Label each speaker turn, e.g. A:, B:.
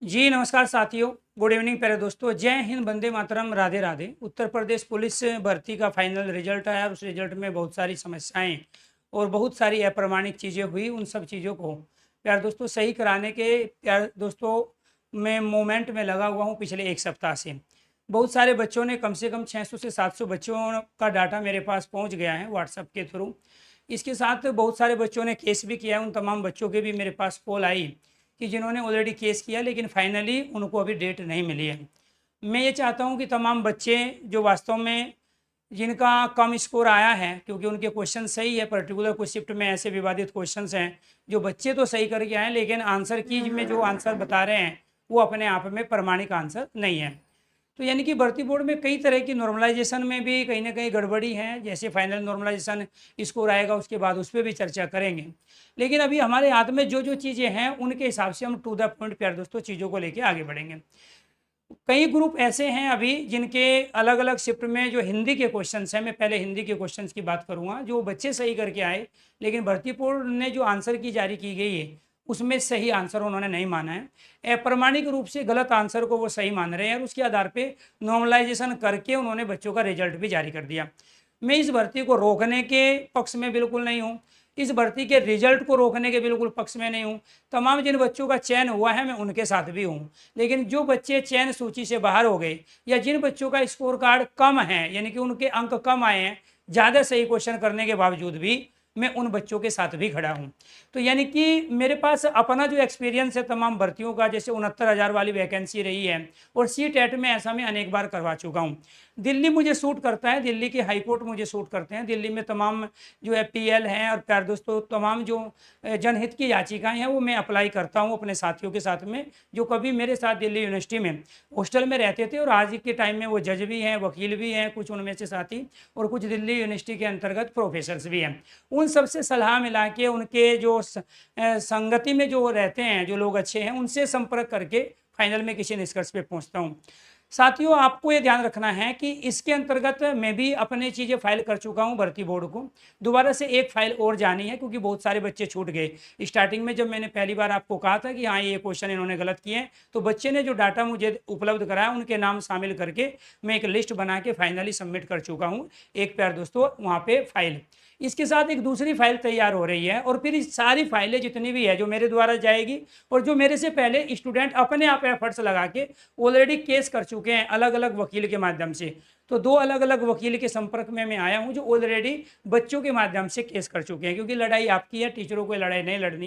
A: जी, नमस्कार साथियों। Good evening प्यारे दोस्तों। जय हिंद, वंदे मातरम, राधे राधे। उत्तर प्रदेश पुलिस भर्ती का फाइनल रिजल्ट आया और उस रिजल्ट में बहुत सारी समस्याएं और बहुत सारी अप्रमाणिक चीज़ें हुई। उन सब चीज़ों को प्यारे दोस्तों सही कराने के प्यारे दोस्तों मैं मोमेंट में लगा हुआ हूं पिछले एक सप्ताह से। बहुत सारे बच्चों ने कम से कम 600 से 700 बच्चों का डाटा मेरे पास पहुंच गया है व्हाट्सएप के थ्रू। इसके साथ बहुत सारे बच्चों ने केस भी किया है। उन तमाम बच्चों के भी मेरे पास कॉल आई कि जिन्होंने ऑलरेडी केस किया लेकिन फाइनली उनको अभी डेट नहीं मिली है। मैं ये चाहता हूँ कि तमाम बच्चे जो वास्तव में जिनका कम स्कोर आया है, क्योंकि उनके क्वेश्चन सही है, पर्टिकुलर कुछ शिफ्ट में ऐसे विवादित क्वेश्चंस हैं जो बच्चे तो सही करके आए लेकिन आंसर की में जो आंसर बता रहे हैं वो अपने आप में प्रमाणिक आंसर नहीं है। तो यानी कि भर्ती बोर्ड में कई तरह की नॉर्मलाइजेशन में भी कहीं ना कहीं गड़बड़ी है। जैसे फाइनल नॉर्मलाइजेशन स्कोर आएगा उसके बाद उस पर भी चर्चा करेंगे। लेकिन अभी हमारे हाथ में जो जो चीज़ें हैं उनके हिसाब से हम टू द पॉइंट प्यारे दोस्तों चीज़ों को लेके आगे बढ़ेंगे। कई ग्रुप ऐसे हैं अभी जिनके अलग अलग शिफ्ट में जो हिंदी के क्वेश्चंस हैं, मैं पहले हिंदी के क्वेश्चंस की बात करूंगा, जो बच्चे सही करके आए लेकिन भर्ती बोर्ड ने जो आंसर की जारी की गई है उसमें सही आंसर उन्होंने नहीं माना है। अप्रमाणिक रूप से गलत आंसर को वो सही मान रहे हैं और उसके आधार पे नॉर्मलाइजेशन करके उन्होंने बच्चों का रिजल्ट भी जारी कर दिया। मैं इस भर्ती को रोकने के पक्ष में बिल्कुल नहीं हूँ, इस भर्ती के रिजल्ट को रोकने के बिल्कुल पक्ष में नहीं हूँ। तमाम जिन बच्चों का चयन हुआ है मैं उनके साथ भी हूँ। लेकिन जो बच्चे चयन सूची से बाहर हो गए या जिन बच्चों का स्कोर कार्ड कम है, यानी कि उनके अंक कम आए हैं ज़्यादा सही क्वेश्चन करने के बावजूद भी, मैं उन बच्चों के साथ भी खड़ा हूँ। तो यानी कि मेरे पास अपना जो एक्सपीरियंस है तमाम भर्तियों का, जैसे 69,000 वाली वैकेंसी रही है और सी टेट में ऐसा मैं अनेक बार करवा चुका हूँ। दिल्ली मुझे सूट करता है, दिल्ली के हाई कोर्ट मुझे सूट करते हैं। दिल्ली में तमाम जो एफपीएल हैं और प्यार दोस्तों तमाम जो जनहित की याचिकाएं हैं वो मैं अप्लाई करता हूं अपने साथियों के साथ में, जो कभी मेरे साथ दिल्ली यूनिवर्सिटी में हॉस्टल में रहते थे और आज के टाइम में वो जज भी हैं, वकील भी हैं, कुछ उनमें से साथी, और कुछ दिल्ली यूनिवर्सिटी के अंतर्गत प्रोफेसर्स भी हैं। उन सबसे सलाह मिला के उनके जो संगति में जो रहते हैं, जो लोग अच्छे हैं, उनसे संपर्क करके फाइनल में किसी निष्कर्ष पे पहुंचता हूं। साथियों, आपको ये ध्यान रखना है कि इसके अंतर्गत मैं भी अपने चीज़ें फाइल कर चुका हूँ भर्ती बोर्ड को। दोबारा से एक फाइल और जानी है क्योंकि बहुत सारे बच्चे छूट गए। स्टार्टिंग में जब मैंने पहली बार आपको कहा था कि हाँ ये क्वेश्चन इन्होंने गलत किए हैं, तो बच्चे ने जो डाटा मुझे उपलब्ध कराया उनके नाम शामिल करके मैं एक लिस्ट बना के फाइनली सबमिट कर चुका हूँ एक प्यार दोस्तों वहाँ पे फाइल। इसके साथ एक दूसरी फाइल तैयार हो रही है और फिर इस सारी फाइलें जितनी भी है जो मेरे द्वारा जाएगी और जो मेरे से पहले स्टूडेंट अपने आप एफर्ट्स लगा के ऑलरेडी केस कर चुके हैं अलग अलग वकील के माध्यम से। तो दो अलग अलग वकील के संपर्क में मैं आया हूं जो ऑलरेडी बच्चों के माध्यम से केस कर चुके हैं, क्योंकि लड़ाई आपकी है, टीचरों को लड़ाई नहीं लड़नी।